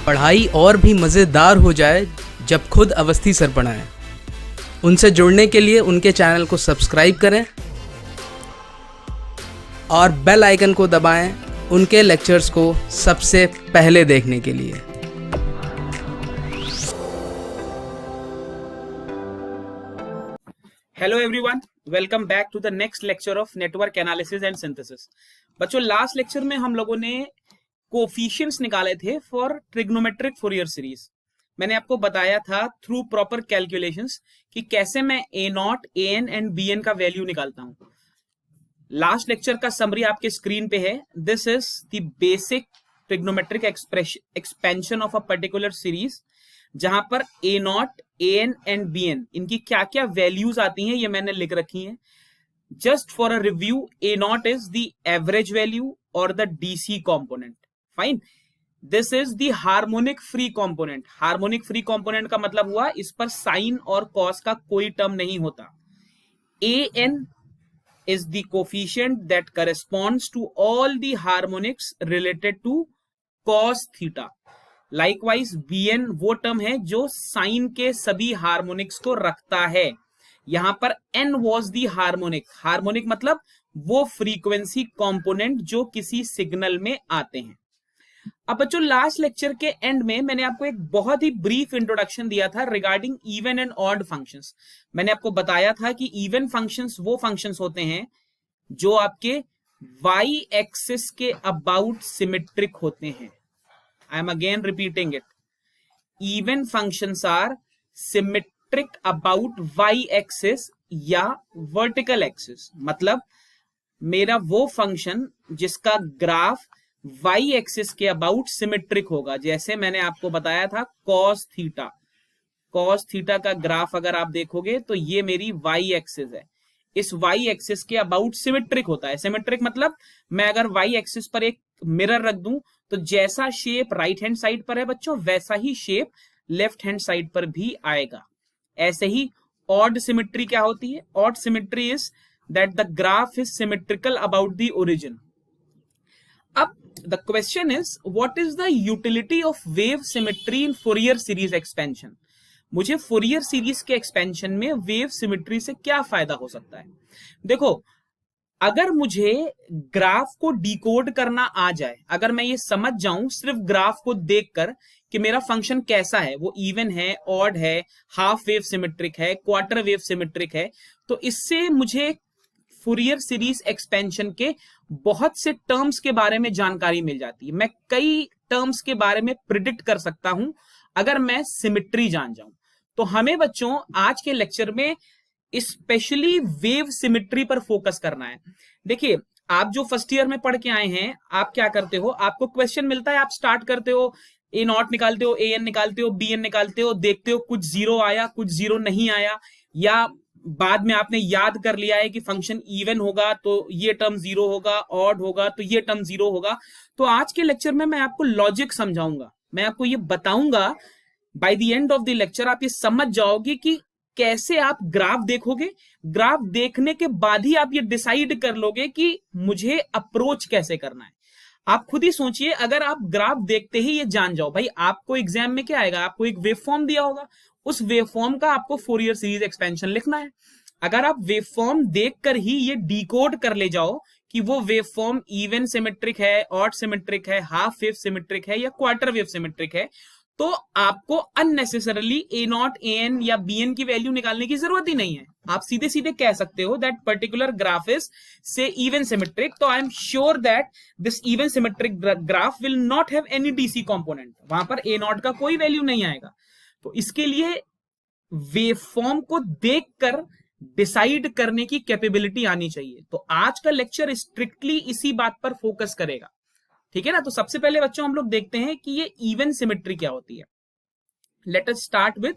पढ़ाई और भी मज़ेदार हो जाए जब खुद अवस्थी सर पढ़ाएं। उनसे जुड़ने के लिए उनके चैनल को सब्सक्राइब करें और बेल आइकन को दबाएं उनके लेक्चर्स को सबसे पहले देखने के लिए। Hello everyone, welcome back to the next lecture of network analysis and synthesis. बच्चों, लास्ट लेक्चर में हम लोगों ने कोफिशिएंट्स निकाले थे फॉर ट्रिग्नोमेट्रिक फोरियर सीरीज। मैंने आपको बताया था थ्रू प्रॉपर कैलकुलेशंस कि कैसे मैं A0, AN एंड BN का वैल्यू निकालता हूं। लास्ट लेक्चर का समरी आपके स्क्रीन पे है। This is the basic trigonometric expansion of a particular series, जहां पर A0, AN एंड BN इनकी क्या क्या वैल्यूज आती हैं ये मैंने लिख रखी हैं। Just for a review, A0 is the average value और the DC component. Fine, this is the harmonic free component. Harmonic free component का मतलब हुआ इस पर साइन और कॉस का कोई टर्म नहीं होता। AN is the coefficient that corresponds to all the harmonics related to cos theta. Likewise, BN वो टर्म है जो साइन के सभी हार्मोनिक्स को रखता है। यहां पर N was the harmonic। Harmonic मतलब वो फ्रीक्वेंसी कंपोनेंट जो किसी सिग्नल में आते हैं। अब बच्चों, लास्ट लेक्चर के एंड में मैंने आपको एक बहुत ही ब्रीफ इंट्रोडक्शन दिया था regarding even and odd functions. मैंने आपको बताया था कि इवन फंक्शंस वो फंक्शंस होते हैं जो आपके y एक्सिस के अबाउट सिमेट्रिक होते हैं। I am again repeating it, even functions are symmetric about y axis या वर्टिकल एक्सिस। मतलब मेरा वो फंक्शन जिसका ग्राफ y एक्सिस के अबाउट सिमेट्रिक होगा। जैसे मैंने आपको बताया था cos थीटा। cos थीटा का ग्राफ अगर आप देखोगे तो ये मेरी y एक्सिस है। इस y एक्सिस के अबाउट सिमेट्रिक होता है। सिमेट्रिक मतलब मैं अगर y एक्सिस पर एक मिरर रख दूं तो जैसा शेप राइट हैंड साइड पर है बच्चों, वैसा ही शेप लेफ्ट हैंड साइड पर भी आएगा। ऐसे ही ऑड सिमेट्री क्या होती है? Odd symmetry is that the graph is symmetrical about the origin. अब the question is, what is the utility of wave symmetry in Fourier series expansion? मुझे Fourier series के एक्सपेंशन में वेव सिमेट्री से क्या फायदा हो सकता है? देखो, अगर मुझे ग्राफ को डिकोड करना आ जाए, अगर मैं ये समझ जाऊं सिर्फ ग्राफ को देखकर कि मेरा फंक्शन कैसा है, वो इवन है, ऑड है, हाफ वेव सिमेट्रिक है, क्वार्टर वेव सिमेट्रिक है, तो इससे मुझे फूरियर सीरीज एक्सपेंशन के बहुत से टर्म्स के बारे में जानकारी मिल जाती है। मैं कई टर्म्स के बारे में प्रिडिक्ट कर सकता हूं अगर मैं सिमेट्री जान जाऊं। तो हमें बच्चों आज के लेक्चर में स्पेशली वेव सिमेट्री पर फोकस करना है। देखिए, आप जो फर्स्ट ईयर में पढ़ के आए हैं, आप क्या करते हो, आपको क्वेश्चन मिलता है, आप स्टार्ट करते हो, A0 निकालते हो, AN निकालते हो, BN निकालते हो, देखते हो कुछ जीरो आया, कुछ जीरो नहीं आया, या बाद में आपने याद कर लिया है कि फंक्शन इवन होगा तो ये टर्म जीरो होगा, ऑड होगा तो ये टर्म जीरो होगा। तो आज के लेक्चर में मैं आपको लॉजिक समझाऊंगा, मैं आपको ये बताऊंगा। By the end of the lecture आप ये समझ जाओगे कि कैसे आप ग्राफ देखोगे। ग्राफ देखने के बाद ही आप ये डिसाइड कर लोगे कि मुझे अप्रोच कैसे करना है। आप खुद ही सोचिए, अगर आप ग्राफ देखते ही ये जान जाओ, भाई आपको एग्जाम में क्या आएगा, आपको एक वेवफॉर्म दिया होगा, उस वेवफॉर्म का आपको फोरियर सीरीज एक्सपेंशन लिखना है। अगर आप वेवफॉर्म देखकर ही ये डिकोड कर ले जाओ कि वो वेवफॉर्म इवन सिमेट्रिक है, ऑड सिमेट्रिक है, हाफ वेव सिमेट्रिक है या क्वार्टर वेव सिमेट्रिक है, तो आपको अननेसेसरली A0, AN या BN की वैल्यू निकालने की जरूरत ही नहीं है। आप सीधे सीधे कह सकते हो दैट पर्टिकुलर ग्राफ इज से इवन सिमेट्रिक, तो I am sure that this even symmetric graph will not have any DC component. वहां पर A0 का कोई वैल्यू नहीं आएगा। तो इसके लिए वेवफॉर्म को देखकर डिसाइड करने की कैपेबिलिटी आनी चाहिए। तो आज का लेक्चर स्ट्रिक्टली इसी बात पर फोकस करेगा, ठीक है ना। तो सबसे पहले बच्चों हम लोग देखते हैं कि ये इवन सिमेट्री क्या होती है। Let us start with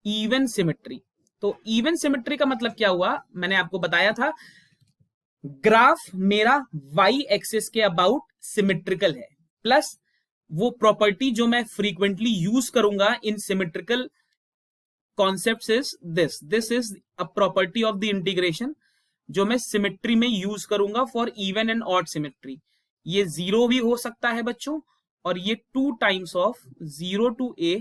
even symmetry. तो इवन सिमेट्री का मतलब क्या हुआ, मैंने आपको बताया था, ग्राफ मेरा y एक्सिस के अबाउट सिमेट्रिकल है, प्लस वो प्रॉपर्टी जो मैं फ्रीक्वेंटली यूज करूंगा इन symmetrical concepts is this is a property of the integration जो मैं सिमेट्री में यूज करूंगा for even and odd symmetry. ये जीरो भी हो सकता है बच्चों और ये 2 times of 0 to a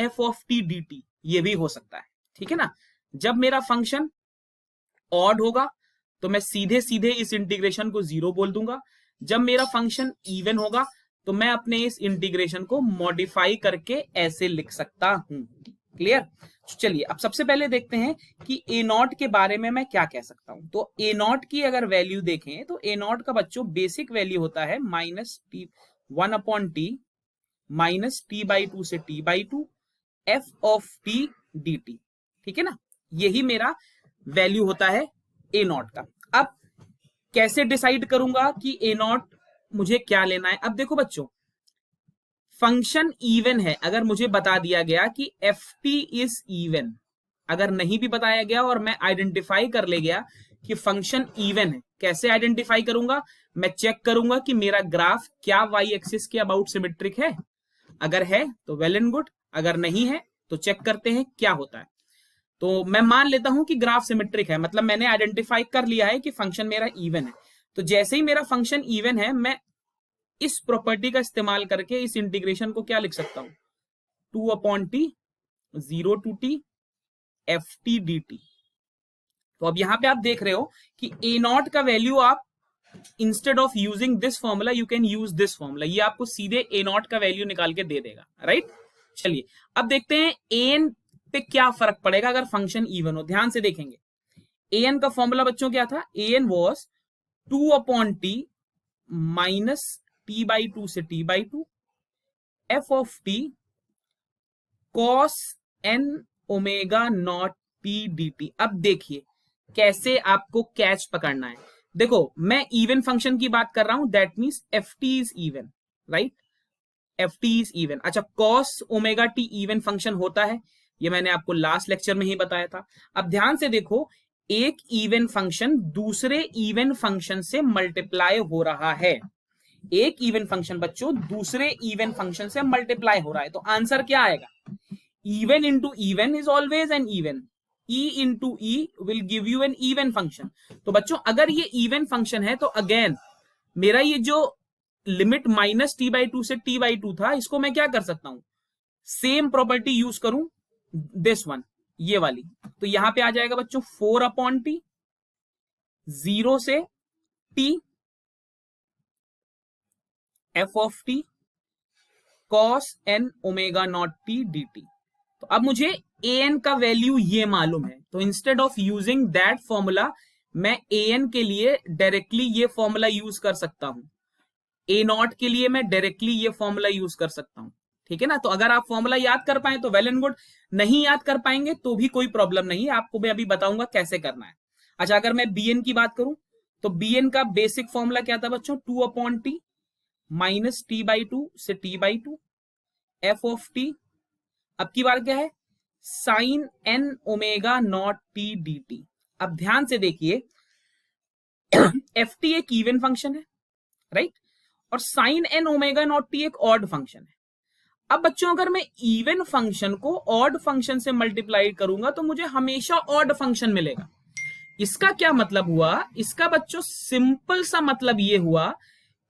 f of t dt, ये भी हो सकता है, ठीक है ना। जब मेरा फंक्शन ऑड होगा तो मैं सीधे सीधे इस इंटीग्रेशन को 0 बोल दूंगा। जब मेरा फंक्शन इवन होगा तो मैं अपने इस इंटीग्रेशन को मॉडिफाई करके ऐसे लिख सकता हूं। क्लियर। चलिए अब सबसे पहले देखते हैं कि ए नॉट के बारे में मैं क्या कह सकता हूं। तो ए नॉट की अगर वैल्यू देखें तो ए नॉट का बच्चों बेसिक वैल्यू होता है -t 1/t माइनस t/2 से t/2 f of t dt, ठीक है ना। यही मेरा वैल्यू होता है ए नॉट का। अब कैसे डिसाइड करूंगा कि ए नॉट मुझे क्या लेना है। अब देखो बच्चों, फंक्शन इवन है, अगर मुझे बता दिया गया कि एफ टी इज इवन, अगर नहीं भी बताया गया और मैं आइडेंटिफाई कर ले गया कि फंक्शन इवन है, कैसे आइडेंटिफाई करूंगा, मैं चेक करूंगा कि मेरा ग्राफ क्या वाई एक्सिस के अबाउट सिमेट्रिक है। अगर है तो वेल एंड गुड, अगर नहीं है तो चेक करते हैं क्या होता है। तो मैं मान लेता हूं कि ग्राफ सिमेट्रिक है, मतलब मैंने आइडेंटिफाई कर लिया है कि फंक्शन मेरा इवन है। तो जैसे ही मेरा फंक्शन इवन है, मैं इस प्रॉपर्टी का इस्तेमाल करके इस इंटीग्रेशन को क्या लिख सकता हूं, 2/t 0 to t F T D T. तो अब यहां पे आप देख रहे हो कि ए नॉट का वैल्यू आप instead of using this formula you can use this formula, ये आपको सीधे ए नॉट का वैल्यू निकाल के दे देगा, राइट। चलिए अब देखते हैं एन पे क्या फर्क पड़ेगा अगर फंक्शन इवन हो। ध्यान से देखेंगे, एन का फॉर्मूला बच्चों क्या था, N was 2/t minus t/2 से t/2 f of t cos n omega not p dt। अब देखिए कैसे आपको कैच पकड़ना है। देखो मैं इवन फंक्शन की बात कर रहा हूं, that means F T is even, right, F T is even. अच्छा, cos omega T even function होता है, ये मैंने आपको लास्ट लेक्चर में ही बताया था। अब ध्यान से देखो, एक इवन फंक्शन दूसरे इवन फंक्शन से मल्टीप्लाई हो रहा है। एक इवन फंक्शन बच्चों दूसरे इवन फंक्शन से मल्टीप्लाई हो रहा है, तो आंसर क्या आएगा, even into even is always an even, e into e will give you an even function. तो बच्चों अगर ये इवन फंक्शन है तो अगेन मेरा ये जो लिमिट -t/2 से t/2 था, इसको मैं क्या कर सकता हूं, सेम प्रॉपर्टी यूज करूं, दिस वन, ये वाली। तो यहां पे आ जाएगा बच्चों 4/t 0 से t f of t cos n omega naught t dt। तो अब मुझे an का वैल्यू ये मालूम है, तो instead of using that formula मैं an के लिए डायरेक्टली ये फॉर्मूला यूज कर सकता हूं, a नॉट के लिए मैं डायरेक्टली ये फॉर्मूला यूज कर सकता हूं, ठीक है ना। तो अगर आप फॉर्मूला याद कर पाए तो वेल एंड गुड, नहीं याद कर पाएंगे तो भी कोई प्रॉब्लम नहीं है, आपको मैं अभी बताऊंगा कैसे करना है। अच्छा, अगर मैं bn की बात करूं तो bn का बेसिक फॉर्मूला क्या था बच्चों, 2/t माइनस t/2 से t/2 f ऑफ t, अब की बार क्या है, sine n omega naught t dt। अब ध्यान से देखिए एफ टी एक इवन फंक्शन है, राइट, और sine n omega naught t एक ऑड फंक्शन है। अब बच्चों अगर मैं इवन फंक्शन को ऑड फंक्शन से मल्टीप्लाई करूंगा तो मुझे हमेशा ऑड फंक्शन मिलेगा। इसका क्या मतलब हुआ, इसका बच्चों सिंपल सा मतलब ये हुआ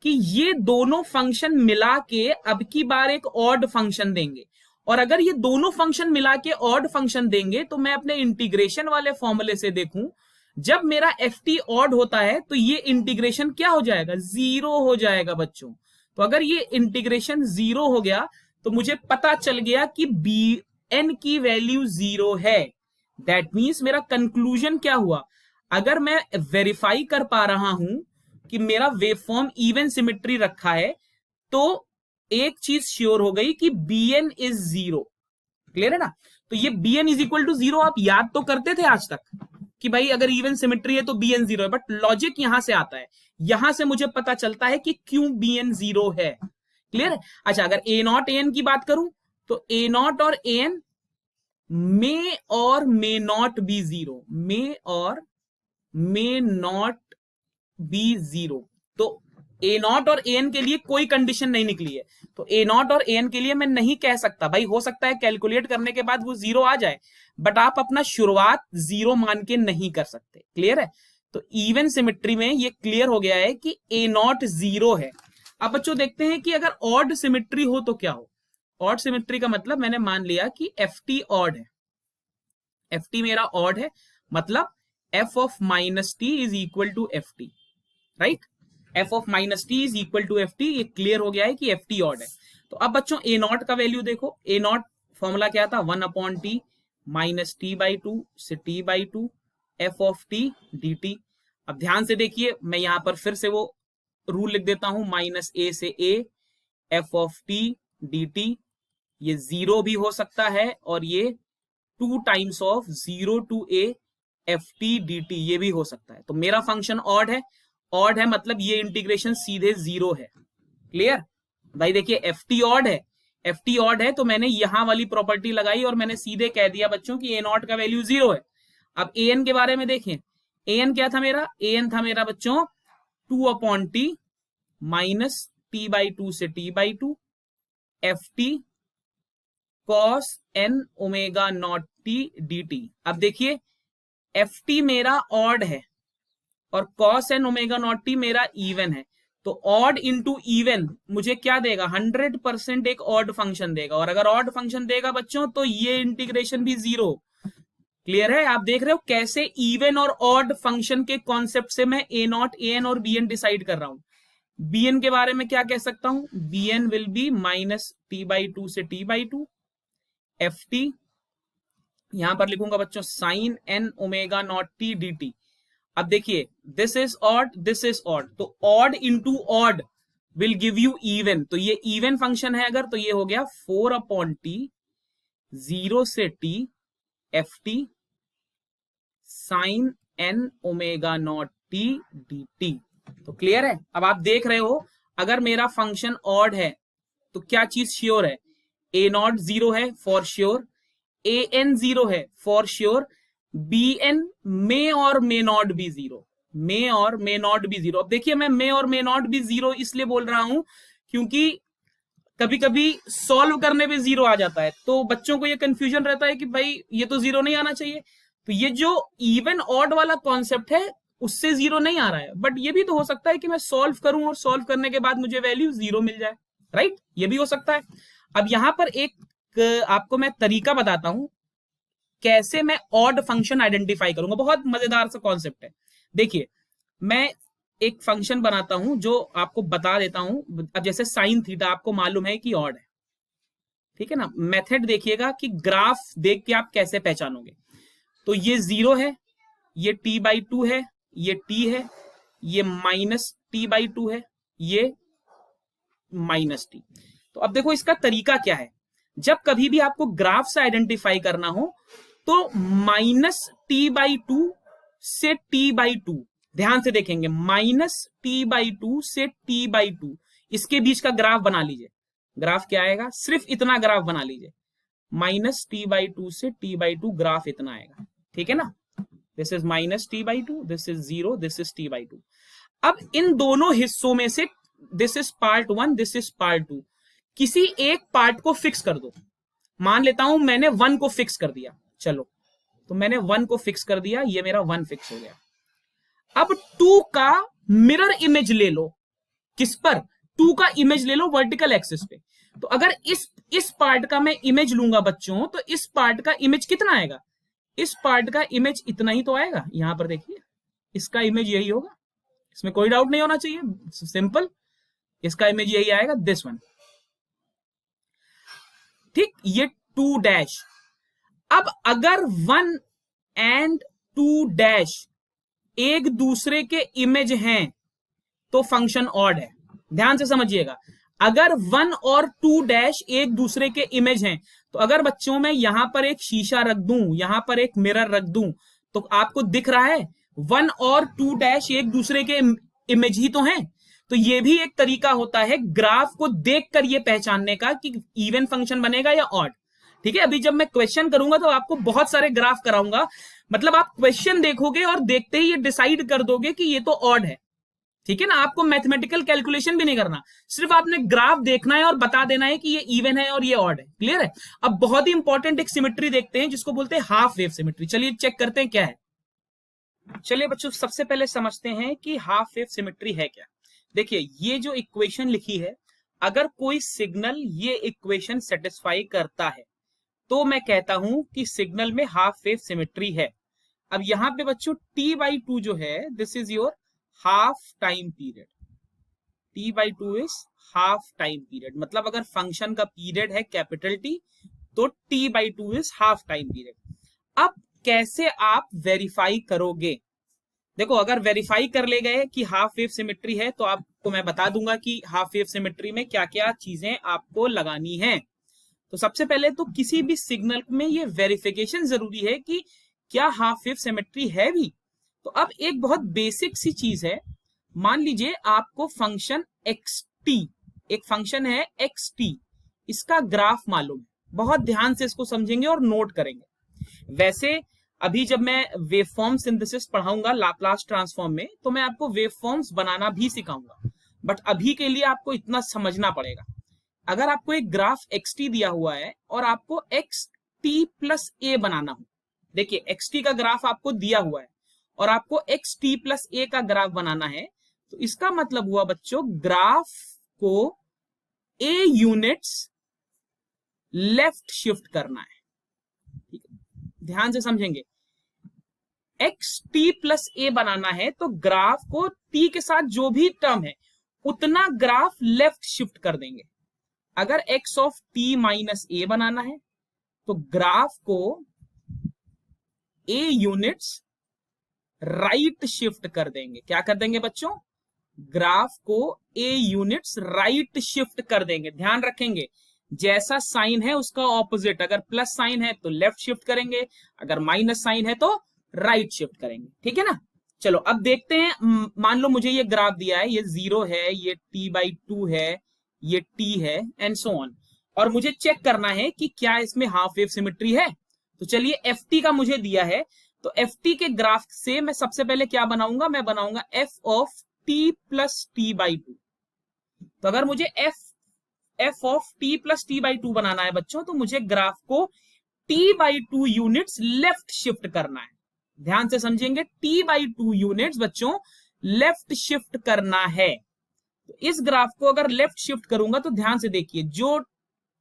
कि ये दोनों फंक्शन मिला के अब की बार एक ऑड फंक्शन देंगे, और अगर ये दोनों फंक्शन मिला के ऑड फंक्शन देंगे तो मैं अपने इंटीग्रेशन वाले फॉर्मूले से देखूं, जब मेरा एफ टी ऑड होता है तो ये इंटीग्रेशन क्या हो जाएगा, 0 हो जाएगा बच्चों। तो अगर ये इंटीग्रेशन 0 हो गया तो मुझे पता चल गया कि बी एन की वैल्यू 0 है। दैट मीन्स मेरा कंक्लूजन क्या हुआ, अगर मैं वेरीफाई कर पा रहा हूं कि मेरा वेवफॉर्म इवन सिमेट्री रखा है तो एक चीज श्योर हो गई कि bn इज 0। क्लियर है ना। तो ये bn इज इक्वल टू 0 आप याद तो करते थे आज तक कि भाई अगर इवन सिमेट्री है तो bn 0 है, बट लॉजिक यहां से आता है, यहां से मुझे पता चलता है कि क्यों bn 0 है। क्लियर है। अच्छा, अगर a नॉट an की बात करूं तो a नॉट और an मे और मे नॉट बी 0, मे और मे नॉट बी 0। तो ए नॉट और एन के लिए कोई कंडीशन नहीं निकली है, तो ए नॉट और एन के लिए मैं नहीं कह सकता, भाई हो सकता है कैलकुलेट करने के बाद वो 0 आ जाए, बट आप अपना शुरुआत 0 मान के नहीं कर सकते। क्लियर है। तो इवन सिमेट्री में ये क्लियर हो गया है कि ए नॉट 0 है। अब बच्चों देखते हैं कि अगर ऑड सिमेट्री हो तो क्या हो। ऑड सिमेट्री का मतलब मैंने मान लिया कि एफ टी ऑड है, एफ टी मेरा ऑड है, मतलब F of minus T is equal to F T, right. F of minus T is equal to F T, ये क्लियर हो गया है कि एफ टी ऑड है। तो अब बच्चों ए नॉट का वैल्यू देखो, ए नॉट फॉर्मूला क्या था, 1/t minus T by two से T by two F of T D T. अब ध्यान से देखिए, मैं यहां पर फिर से वो रूल लिख देता हूं, माइनस ए से A F of T D T. ये जीरो भी हो सकता है और ये 2 times of 0 to A F T D T ये भी हो सकता है। तो मेरा फंक्शन ऑड है, ऑड है मतलब ये इंटीग्रेशन सीधे जीरो है। क्लियर भाई, देखिए एफ टी ऑड है, एफ टी ऑड है तो मैंने यहां वाली प्रॉपर्टी लगाई और मैंने सीधे कह दिया बच्चों कि ए नॉट का वैल्यू जीरो है। अब ए एन के बारे में देखें, ए एन क्या था मेरा, ए एन था मेरा बच्चों 2/t minus T by two से T by two F T cos N omega naught T D T. अब देखिए एफ टी मेरा ऑड है और cos N omega naught T मेरा इवन है, तो ऑड इंटू इवन मुझे क्या देगा, 100% एक ऑड फंक्शन देगा। और अगर ऑड फंक्शन देगा बच्चों तो ये इंटीग्रेशन भी जीरो। क्लियर है, आप देख रहे हो कैसे इवन और ऑड फंक्शन के कॉन्सेप्ट से मैं ए नॉट, ए एन और बी एन डिसाइड कर रहा हूं। बी एन के बारे में क्या कह सकता हूं, B N will be minus T by two से T by two F T, यहां पर लिखूंगा बच्चों sine N omega naught T D T. अब देखिए this is odd, this is odd, तो odd into odd will give you even. तो ये इवन फंक्शन है अगर, तो ये हो गया 4/t 0 से t F T sine N omega naught T D T. तो क्लियर है। अब आप देख रहे हो अगर मेरा फंक्शन ऑड है तो क्या चीज श्योर है, ए नॉट जीरो है for sure, A N zero है for sure, B N may और may not be zero, may और मे नॉट बी जीरो। अब देखिए मैं मे और मे नॉट बी जीरो इसलिए बोल रहा हूं क्योंकि कभी कभी सॉल्व करने पे जीरो आ जाता है, तो बच्चों को ये कंफ्यूजन रहता है कि भाई ये तो जीरो नहीं आना चाहिए। तो ये जो इवन ऑड वाला कॉन्सेप्ट है उससे जीरो नहीं आ रहा है, बट ये भी तो हो सकता है कि मैं सॉल्व करूं और सॉल्व करने के बाद मुझे वैल्यू जीरो मिल जाए, राइट, ये भी हो सकता है। अब यहां पर एक आपको मैं तरीका बताता हूं कैसे मैं ऑड फंक्शन आइडेंटिफाई करूंगा, बहुत मजेदार सा कॉन्सेप्ट है। देखिए मैं एक फंक्शन बनाता हूं जो आपको बता देता हूं। अब जैसे साइन थीटा आपको मालूम है कि ऑड है, ठीक है ना। मेथड देखिएगा कि ग्राफ देख के आप कैसे पहचानोगे। तो ये जीरो है, ये टी बाई टू है, ये टी है, ये माइनस टी बाई टू है, ये माइनस टी। तो अब देखो इसका तरीका क्या है, जब कभी भी आपको ग्राफ से आइडेंटिफाई करना हो तो माइनस टी बाई टू से टी बाई टू, ध्यान से देखेंगे, माइनस टी बाई टू से टी बाई टू, इसके बीच का ग्राफ बना लीजिए। ग्राफ क्या आएगा, सिर्फ इतना ग्राफ बना लीजिए, माइनस टी बाई टू से टी बाई टू ग्राफ इतना आएगा, ठीक है ना। This is minus T by to, this is zero, this is T by to. अब इन दोनों हिस्सों में से this is part one, this is part two, किसी एक पार्ट को फिक्स कर दो। मान लेता हूं मैंने वन को फिक्स कर दिया, चलो तो मैंने वन को फिक्स कर दिया, ये मेरा वन फिक्स हो गया। अब टू का मिरर इमेज ले लो, किस पर, टू का इमेज ले लो वर्टिकल एक्सिस पे। तो अगर इस पार्ट का मैं इमेज लूंगा बच्चों, तो इस पार्ट का इमेज कितना आएगा, इस पार्ट का इमेज इतना ही तो आएगा। यहां पर देखिए इसका इमेज यही होगा, इसमें कोई डाउट नहीं होना चाहिए, सिंपल, इसका इमेज यही आएगा, दिस वन, ठीक, ये टू डैश। अब अगर वन एंड टू डैश एक दूसरे के इमेज हैं तो फंक्शन ऑड है। ध्यान से समझिएगा, अगर वन और टू डैश एक दूसरे के इमेज हैं, तो अगर बच्चों में यहां पर एक शीशा रख दूं, यहां पर एक मिरर रख दूं, तो आपको दिख रहा है वन और टू डैश एक दूसरे के इमेज ही तो हैं। तो ये भी एक तरीका होता है ग्राफ को देखकर ये पहचानने का कि इवन फंक्शन बनेगा या ऑड, ठीक है। अभी जब मैं क्वेश्चन करूंगा तो आपको बहुत सारे ग्राफ कराऊंगा, मतलब आप क्वेश्चन देखोगे और देखते ही ये डिसाइड कर दोगे कि ये तो ऑड है, ठीक है ना। आपको मैथमेटिकल कैलकुलेशन भी नहीं करना, सिर्फ आपने ग्राफ देखना है और बता देना है कि ये इवन है और ये ऑड है, क्लियर है। अब बहुत ही इंपॉर्टेंट एक सिमेट्री देखते हैं जिसको बोलते हैं हाफ वेव सिमेट्री। चलिए चेक करते हैं क्या है। चलिए बच्चों सबसे पहले समझते हैं कि हाफ वेव सिमेट्री है क्या। देखिए ये जो इक्वेशन लिखी है, अगर कोई सिग्नल ये इक्वेशन सेटिस्फाई करता है तो मैं कहता हूं कि सिग्नल में हाफ वेव सिमेट्री है। अब यहां पे बच्चों t/2 जो है, this is your half time period. t/2 is half time period, मतलब अगर फंक्शन का पीरियड है कैपिटल टी तो t/2 is half time period. अब कैसे आप वेरीफाई करोगे? देखो अगर वेरीफाई कर ले गए कि हाफ वेव सिमेट्री है तो आपको मैं बता दूंगा कि हाफ वेव सिमेट्री में क्या क्या चीजें आपको लगानी है। तो सबसे पहले तो किसी भी सिग्नल में ये वेरिफिकेशन जरूरी है कि क्या हाफ वेव सिमेट्री है भी। तो अब एक बहुत बेसिक सी चीज है, मान लीजिए आपको फंक्शन xt, एक फंक्शन है xt, इसका ग्राफ मालूम है। बहुत ध्यान से इसको समझेंगे और नोट करेंगे। वैसे अभी जब मैं वेवफॉर्म सिंथेसिस पढ़ाऊंगा लाप्लास ट्रांसफॉर्म में, तो मैं आपको वेवफॉर्म्स बनाना भी सिखाऊंगा, बट अभी के लिए आपको इतना समझना पड़ेगा। अगर आपको एक ग्राफ xt दिया हुआ है और आपको xt+a बनाना हो, देखिए xt का ग्राफ आपको दिया हुआ है और आपको xt+a का ग्राफ बनाना है, तो इसका मतलब हुआ बच्चों ग्राफ को a यूनिट्स लेफ्ट शिफ्ट करना है। ठीक है, ध्यान से समझेंगे। xt+a बनाना है तो ग्राफ को t के साथ जो भी टर्म है उतना ग्राफ लेफ्ट शिफ्ट कर देंगे। अगर x of t minus a बनाना है तो ग्राफ को a यूनिट्स राइट शिफ्ट कर देंगे। क्या कर देंगे बच्चों? ग्राफ को a यूनिट्स राइट शिफ्ट कर देंगे। ध्यान रखेंगे, जैसा साइन है उसका ऑपोजिट, अगर प्लस साइन है तो लेफ्ट शिफ्ट करेंगे, अगर माइनस साइन है तो राइट शिफ्ट करेंगे। ठीक है ना? चलो अब देखते हैं। मान लो मुझे ये ग्राफ दिया है, ये 0 है, ये t/2 है, ये t है एंड सो ऑन, और मुझे चेक करना है कि क्या इसमें हाफ वेव सिमेट्री है। तो चलिए ft का मुझे दिया है, तो ft के ग्राफ से मैं सबसे पहले क्या बनाऊंगा? मैं बनाऊंगा f ऑफ t+t/2। तो अगर मुझे f ऑफ t+t/2 बनाना है बच्चों, तो मुझे ग्राफ को t/2 यूनिट्स लेफ्ट शिफ्ट करना है। ध्यान से समझेंगे, t/2 यूनिट्स बच्चों लेफ्ट शिफ्ट करना है। तो इस ग्राफ को अगर लेफ्ट शिफ्ट करूंगा तो ध्यान से देखिए, जो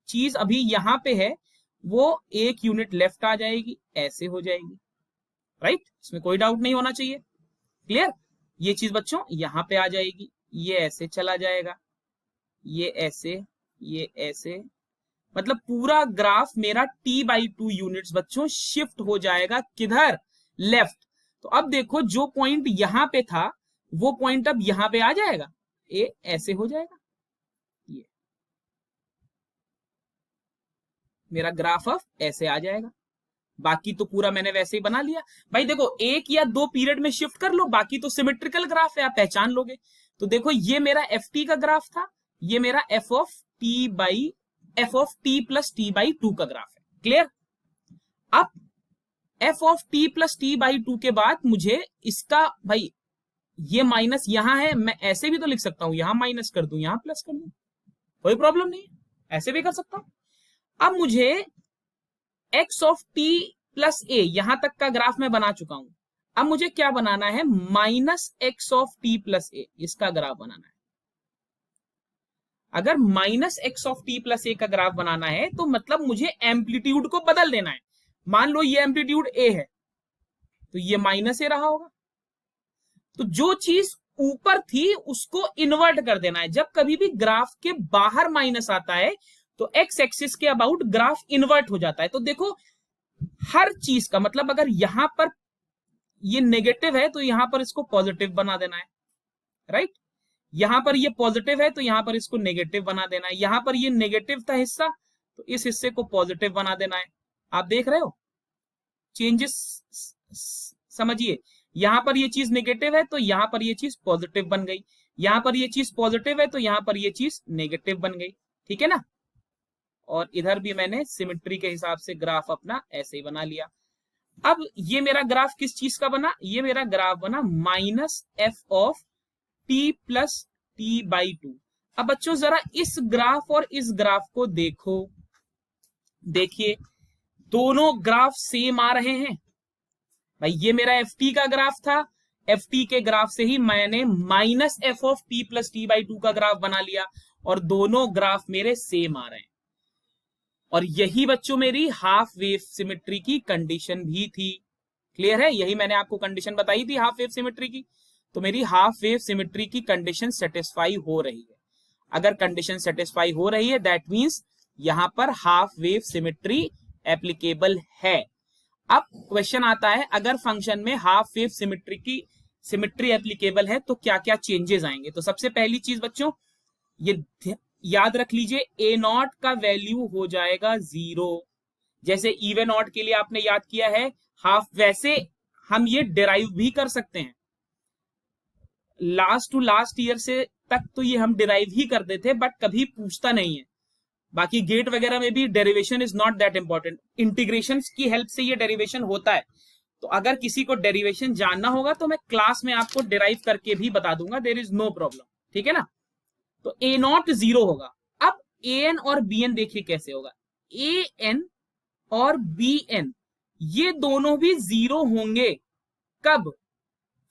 चीज अभी यहां पे है वो एक यूनिट लेफ्ट आ जाएगी, ऐसे हो जाएगी। राइट? इसमें कोई डाउट नहीं होना चाहिए। क्लियर? ये चीज बच्चों यहां पे आ जाएगी, ये ऐसे चला जाएगा, ये ऐसे, ये ऐसे, मतलब पूरा ग्राफ मेरा t/2 यूनिट्स बच्चों शिफ्ट हो जाएगा। किधर? लेफ्ट। तो अब देखो, जो पॉइंट यहां पे था वो पॉइंट अब यहां पे आ जाएगा, ये ऐसे हो जाएगा। ये मेरा ग्राफ अब ऐसे आ जाएगा। बाकी तो पूरा मैंने वैसे ही बना लिया। भाई देखो, एक या दो पीरियड में शिफ्ट कर लो, बाकी तो सिमेट्रिकल ग्राफ है, आप पहचान लोगे। तो देखो, ये मेरा ft का ग्राफ था, ये मेरा f ऑफ t+t/2 का ग्राफ है। क्लियर? अब f ऑफ t+t/2 के बाद मुझे इसका, भाई ये माइनस यहां है, मैं ऐसे भी तो लिख सकता हूं, यहां माइनस कर दूं, यहां प्लस कर दूं, कोई प्रॉब्लम नहीं, ऐसे भी कर सकता हूं। अब मुझे x ऑफ t+a यहां तक का ग्राफ मैं बना चुका हूं। अब मुझे क्या बनाना है? -x ऑफ t+a, इसका ग्राफ बनाना है। अगर -x ऑफ t+a का ग्राफ बनाना है तो मतलब मुझे एम्पलीट्यूड को बदल देना है। मान लो ये एम्पलीट्यूड a है तो ये -a रहा होगा। तो जो चीज ऊपर थी उसको इन्वर्ट कर देना है। जब कभी भी ग्राफ के बाहर माइनस आता है तो x एक्सिस के अबाउट ग्राफ इन्वर्ट हो जाता है। तो देखो, हर चीज का मतलब, अगर यहां पर ये नेगेटिव है तो यहां पर इसको पॉजिटिव बना देना है। राइट? यहां पर ये पॉजिटिव है तो यहां पर इसको नेगेटिव बना देना है। यहां पर ये नेगेटिव था हिस्सा तो इस हिस्से को पॉजिटिव बना देना है। आप देख रहे हो चेंजेस? समझिए, यहां पर ये चीज नेगेटिव है तो यहां पर ये चीज पॉजिटिव बन गई, यहां पर ये चीज पॉजिटिव है तो यहां पर ये चीज नेगेटिव बन गई। ठीक है ना? और इधर भी मैंने सिमेट्री के हिसाब से ग्राफ अपना ऐसे ही बना लिया। अब ये मेरा ग्राफ किस चीज का बना? ये मेरा ग्राफ बना -f ऑफ t+t/2। अब बच्चों जरा इस ग्राफ और इस ग्राफ को देखो, देखिए दोनों ग्राफ सेम आ रहे हैं। भाई ये मेरा ft का ग्राफ था, एफ टी के ग्राफ से ही मैंने minus F of T plus T by to का ग्राफ बना लिया और दोनों ग्राफ मेरे सेम आ रहे हैं। और यही बच्चों मेरी हाफ वेव सिमेट्री की कंडीशन भी थी। क्लियर है? यही मैंने आपको कंडीशन बताई थी हाफ वेव सिमेट्री की। तो मेरी हाफ वेव सिमेट्री की कंडीशन सेटिस्फाई हो रही है। अगर कंडीशन सेटिस्फाई हो रही है दैट मींस यहां पर हाफ वेव सिमेट्री एप्लीकेबल है। अब क्वेश्चन आता है, अगर फंक्शन में हाफ वेव सिमेट्री की सिमेट्री एप्लीकेबल है तो क्या क्या चेंजेस आएंगे। तो सबसे पहली चीज बच्चों ये याद रख लीजिए, ए नॉट का वैल्यू हो जाएगा 0। जैसे इवन नॉट के लिए आपने याद किया है हाफ, वैसे हम ये डिराइव भी कर सकते हैं। लास्ट टू लास्ट ईयर से तक तो ये हम डिराइव ही करते थे, बट कभी पूछता नहीं है। बाकी गेट वगैरह में भी derivation is not that important, integration की हेल्प से ये डेरिवेशन होता है। तो अगर किसी को डेरिवेशन जानना होगा तो मैं क्लास में आपको डिराइव करके भी बता दूंगा, देयर इज नो प्रॉब्लम। ठीक है ना? तो ए नॉट 0 होगा। अब ए एन और बी एन देखिए कैसे होगा। ए एन और बी एन ये दोनों भी 0 होंगे। कब?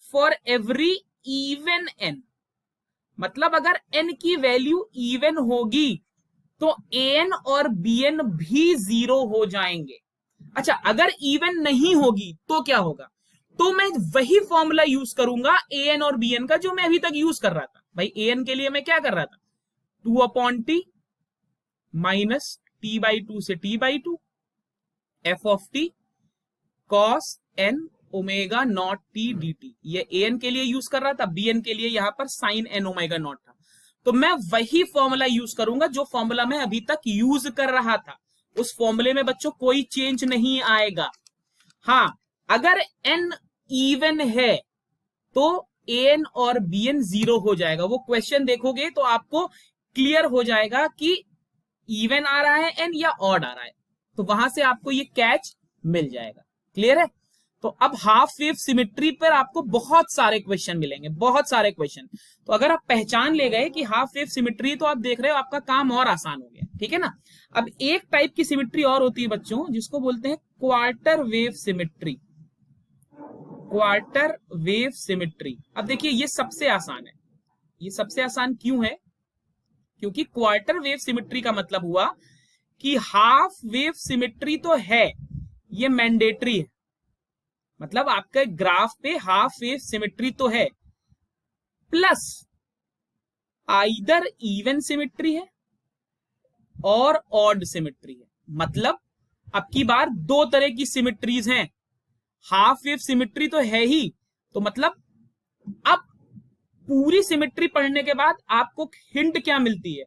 For every even N. मतलब अगर एन की वैल्यू इवन होगी तो ए एन और बी एन भी 0 हो जाएंगे। अच्छा, अगर इवन नहीं होगी तो क्या होगा? तो मैं वही फॉर्मूला यूज करूंगा ए एन और बी एन का जो मैं अभी तक यूज कर रहा था। भाई ए एन के लिए मैं क्या कर रहा था? 2/t minus T by two से T by two F of T cos N omega naught T D T. ये ए एन के लिए यूज कर रहा था, बी एन के लिए यहां पर साइन एन ओमेगा नॉट था। तो मैं वही फॉर्मूला यूज करूंगा जो फॉर्मूला मैं अभी तक यूज कर रहा था। उस फॉर्मूले में बच्चों कोई चेंज नहीं आएगा। हाँ, अगर एन इवन है तो ए एन और बी एन 0 हो जाएगा। वो क्वेश्चन देखोगे तो आपको क्लियर हो जाएगा कि इवन आ रहा है एन या ऑड आ रहा है, तो वहां से आपको ये कैच मिल जाएगा। क्लियर है? तो अब हाफ वेव सिमेट्री पर आपको बहुत सारे क्वेश्चन मिलेंगे, बहुत सारे क्वेश्चन। तो अगर आप पहचान ले गए कि हाफ वेव सिमेट्री, तो आप देख रहे हो आपका काम और आसान हो गया। ठीक है ना? अब एक टाइप की सिमेट्री और होती है बच्चों जिसको बोलते हैं quarter wave symmetry. Quarter wave symmetry. अब देखिए ये सबसे आसान है। ये सबसे आसान क्यों है? क्योंकि क्वार्टर वेव सिमेट्री का मतलब हुआ कि हाफ वेव सिमेट्री तो है, ये मैंडेटरी है। मतलब आपके ग्राफ पे हाफ वेव सिमेट्री तो है, प्लस आइदर इवन सिमेट्री है और ऑड सिमेट्री है। मतलब अब की बार दो तरह की सिमेट्रीज हैं। हाफ वेव सिमेट्री तो है ही, तो मतलब अब पूरी सिमेट्री पढ़ने के बाद आपको हिंट क्या मिलती है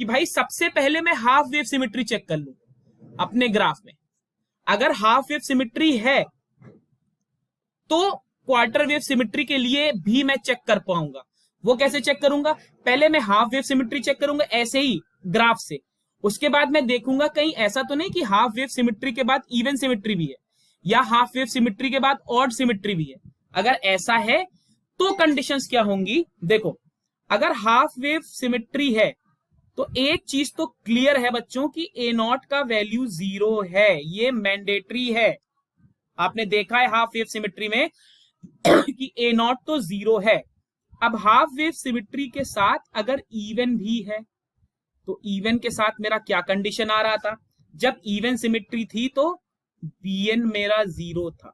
कि भाई सबसे पहले मैं हाफ वेव सिमेट्री चेक कर लूं अपने ग्राफ में। अगर हाफ वेव सिमेट्री है तो क्वार्टर वेव सिमेट्री के लिए भी मैं चेक कर पाऊंगा। वो कैसे चेक करूंगा? पहले मैं हाफ वेव सिमेट्री चेक करूंगा ऐसे ही ग्राफ से, उसके बाद मैं देखूंगा कहीं ऐसा तो नहीं कि हाफ वेव सिमेट्री के बाद इवन सिमेट्री भी है या हाफ वेव सिमेट्री के बाद ऑड सिमेट्री भी है। अगर ऐसा है तो कंडीशंस क्या होंगी? देखो, अगर हाफ वेव सिमेट्री है तो एक चीज तो क्लियर है बच्चों कि ए नॉट का वैल्यू 0 है, ये मैंडेटरी है। आपने देखा है हाफ वेव सिमेट्री में कि ए नॉट तो 0 है। अब हाफ वेव सिमेट्री के साथ अगर इवन भी है तो इवन के साथ मेरा क्या कंडीशन आ रहा था? जब इवन सिमेट्री थी तो bn मेरा 0 था।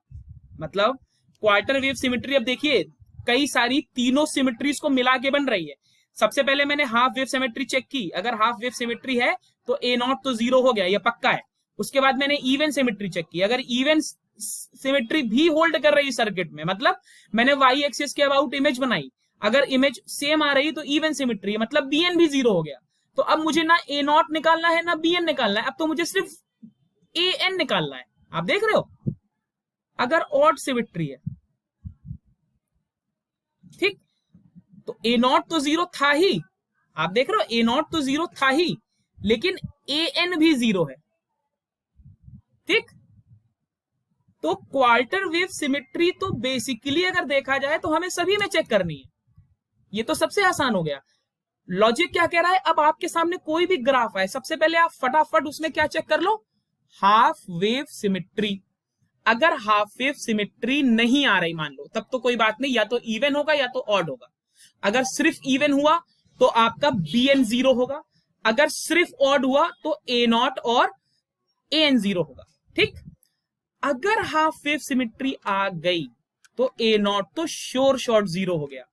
मतलब क्वार्टर वेव सिमेट्री, अब देखिए कई सारी तीनों सिमेट्रीज को मिला के बन रही है। सबसे पहले मैंने हाफ वेव सिमेट्री चेक की, अगर हाफ वेव सिमेट्री है तो ए नॉट तो 0 हो गया, ये पक्का है। उसके बाद मैंने इवन सिमेट्री चेक की, अगर इवन सिमेट्री भी होल्ड कर रही सर्किट में, मतलब मैंने वाई एक्सिस के अबाउट इमेज बनाई, अगर इमेज सेम आ रही तो इवन सिमेट्री, मतलब bn भी 0 हो गया। तो अब मुझे ना ए नॉट निकालना है ना bn निकालना है, अब तो मुझे सिर्फ an निकालना है। आप देख रहे हो? अगर ऑड सिमेट्री है, ठीक, तो ए नॉट तो 0 था ही, आप देख रहे हो ए नॉट तो 0 था ही, लेकिन an भी 0 है। ठीक, तो क्वार्टर वेव सिमेट्री तो बेसिकली अगर देखा जाए तो हमें सभी में चेक करनी है। ये तो सबसे आसान हो गया। लॉजिक क्या कह रहा है? अब आपके सामने कोई भी ग्राफ है, सबसे पहले आप फटाफट उसमें क्या चेक कर लो? Half wave symmetry. अगर हाफ वेव सिमेट्री नहीं आ रही मान लो, तब तो कोई बात नहीं, या तो इवन होगा या तो ऑड होगा। अगर सिर्फ इवन हुआ तो आपका bn 0 होगा, अगर सिर्फ ऑड हुआ तो a0 और an 0 होगा। ठीक, अगर हाफ वेव सिमेट्री आ गई तो a0 तो श्योर शॉर्ट 0 हो गया।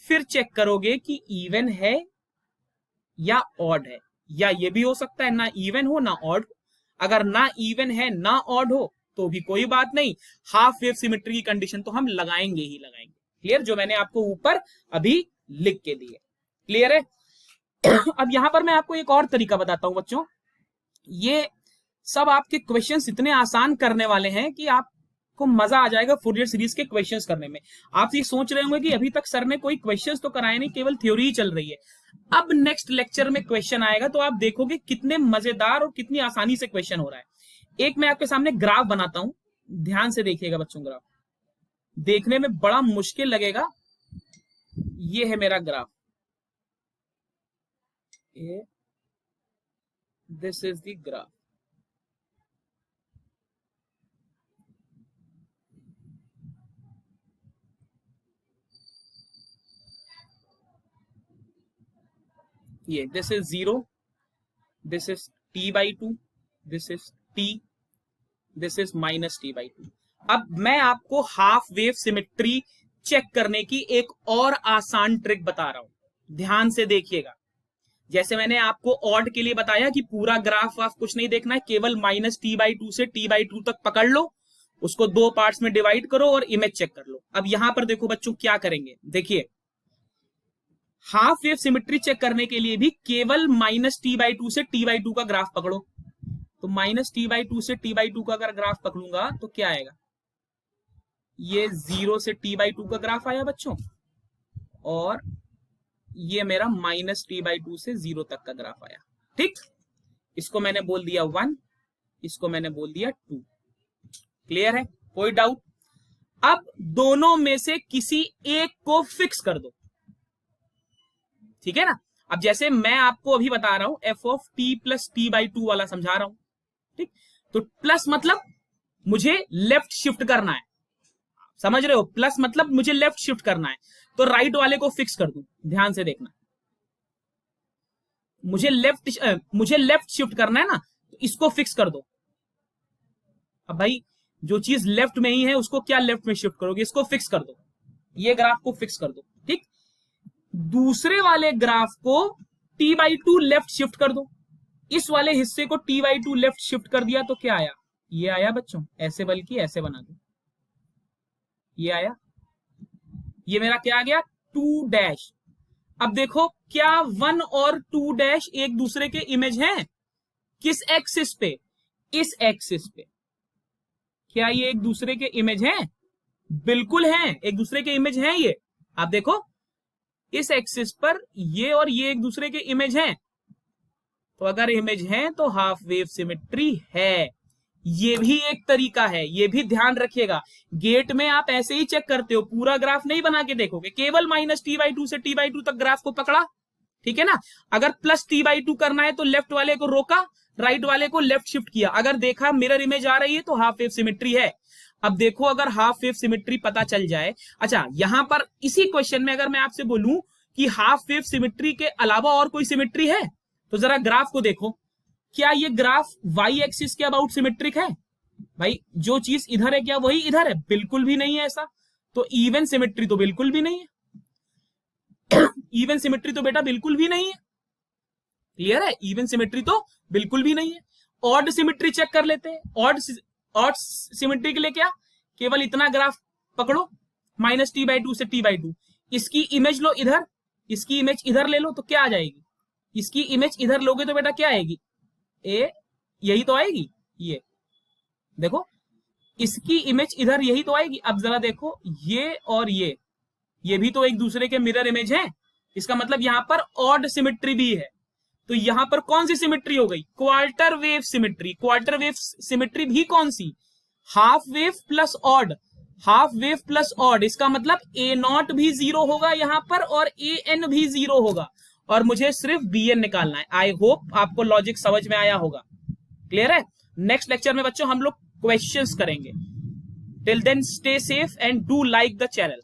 फिर चेक करोगे कि इवन है या ऑड है, या ये भी हो सकता है ना इवन हो ना ऑड हो। अगर ना इवन है ना ऑड हो तो भी कोई बात नहीं, हाफ वेव सिमेट्री की कंडीशन तो हम लगाएंगे ही लगाएंगे। क्लियर, जो मैंने आपको ऊपर अभी लिख के दिए। क्लियर है। अब यहां पर मैं आपको एक और तरीका बताता हूं बच्चों, ये सब आपके क्वेश्चंस इतने आसान करने वाले हैं कि आपको मजा आ जाएगा फूरियर सीरीज के क्वेश्चंस करने में। आप ये सोच रहे होंगे कि अभी तक सर ने कोई क्वेश्चंस तो कराए नहीं, केवल थ्योरी ही चल रही है। अब नेक्स्ट लेक्चर में क्वेश्चन आएगा तो आप देखोगे कितने मजेदार और कितनी आसानी से क्वेश्चन हो रहा है। एक मैं आपके सामने ग्राफ बनाता हूं, ध्यान से देखिएगा बच्चों। ग्राफ देखने में बड़ा मुश्किल लगेगा, ये है मेरा graph, this is the graph. ये this is 0, this is t/2, this is t, this is -t/2। अब मैं आपको हाफ वेव सिमेट्री चेक करने की एक और आसान ट्रिक बता रहा हूं, ध्यान से देखिएगा। जैसे मैंने आपको ऑड के लिए बताया कि पूरा ग्राफ वाफ कुछ नहीं देखना है, केवल -t/2 से t/2 तक पकड़ लो, उसको दो पार्ट्स में डिवाइड करो और इमेज चेक कर लो। अब यहां पर देखो बच्चों क्या करेंगे, देखिए हाफ वेव सिमेट्री चेक करने के लिए भी केवल -t/2 से t/2 का ग्राफ पकड़ो। तो -t/2 से t/2 का अगर ग्राफ पकड़ूंगा तो क्या आएगा, ये 0 से t/2 का ग्राफ आया बच्चों, और ये मेरा -t/2 से 0 तक का ग्राफ आया। ठीक, इसको मैंने बोल दिया 1, इसको मैंने बोल दिया 2। क्लियर है, कोई डाउट? अब दोनों में से किसी एक को फिक्स कर दो, ठीक है ना। अब जैसे मैं आपको अभी बता रहा हूं f(t + t/2) वाला समझा रहा हूं, ठीक। तो प्लस मतलब मुझे लेफ्ट शिफ्ट करना है, समझ रहे हो, प्लस मतलब मुझे लेफ्ट शिफ्ट करना है, तो राइट वाले को फिक्स कर दूं। ध्यान से देखना, मुझे लेफ्ट शिफ्ट करना है ना, तो इसको फिक्स कर दो। अब भाई जो चीज लेफ्ट में ही है उसको क्या लेफ्ट में शिफ्ट करोगे, इसको फिक्स कर दो, ये ग्राफ को फिक्स कर दो। ठीक, दूसरे वाले ग्राफ को t/2 लेफ्ट शिफ्ट कर दो, इस वाले हिस्से को t/2 लेफ्ट शिफ्ट कर दिया तो क्या आया, ये आया बच्चों, ऐसे बल्कि ऐसे बना दो, ये आया, ये मेरा क्या आ गया 2 अब देखो क्या 1 और 2 एक दूसरे के इमेज हैं, किस एक्सिस पे, इस एक्सिस पे। क्या ये एक दूसरे के इमेज हैं? बिल्कुल हैं, एक दूसरे के इमेज हैं। ये आप देखो इस एक्सिस पर ये और ये एक दूसरे के इमेज हैं, तो अगर इमेज हैं तो हाफ वेव सिमेट्री है। ये भी एक तरीका है, ये भी ध्यान रखिएगा। गेट में आप ऐसे ही चेक करते हो, पूरा ग्राफ नहीं बना के देखोगे, केवल -t/2 से t/2 तक ग्राफ को पकड़ा, ठीक है ना। अगर +t/2 करना है तो लेफ्ट वाले को रोका, राइट वाले को लेफ्ट शिफ्ट किया, अगर देखा मिरर इमेज आ रही है तो हाफ वेव सिमेट्री है। अब देखो अगर हाफ वेव सिमेट्री पता चल जाए, अच्छा यहां पर इसी क्वेश्चन में अगर मैं आपसे बोलूं कि हाफ वेव सिमेट्री के अलावा और कोई सिमेट्री है, तो जरा ग्राफ को देखो, क्या ये ग्राफ वाई एक्सिस के अबाउट सिमेट्रिक है? भाई जो चीज इधर है क्या वही इधर है? बिल्कुल भी नहीं है ऐसा। तो इवन सिमेट्री तो बिल्कुल भी नहीं है। इवन सिमेट्री तो बेटा बिल्कुल भी नहीं है। क्लियर है, इवन सिमेट्री तो बिल्कुल भी नहीं है। ऑड सिमेट्री चेक कर लेते हैं। ऑड सिमेट्री के लिए क्या, केवल इतना ग्राफ पकड़ो -t/2 से t/2, इसकी इमेज लो इधर, इसकी इमेज इधर ले लो तो क्या आ जाएगी, इसकी इमेज इधर लोगे तो बेटा क्या आएगी, यही तो आएगी। ये देखो इसकी इमेज इधर यही तो आएगी। अब जरा देखो ये और ये भी तो एक दूसरे के मिरर इमेज हैं, इसका मतलब यहां पर ऑड सिमेट्री भी है। तो यहां पर कौन सी सिमेट्री हो गई, quarter wave symmetry. Quarter wave symmetry भी कौन सी, half wave plus odd, half wave plus odd, इसका मतलब a0 भी 0 होगा यहां पर और an भी 0 होगा, और मुझे सिर्फ bn निकालना है। आई होप आपको लॉजिक समझ में आया होगा। क्लियर है। नेक्स्ट लेक्चर में बच्चों हम लोग क्वेश्चंस करेंगे। Till then stay safe and do like the channel.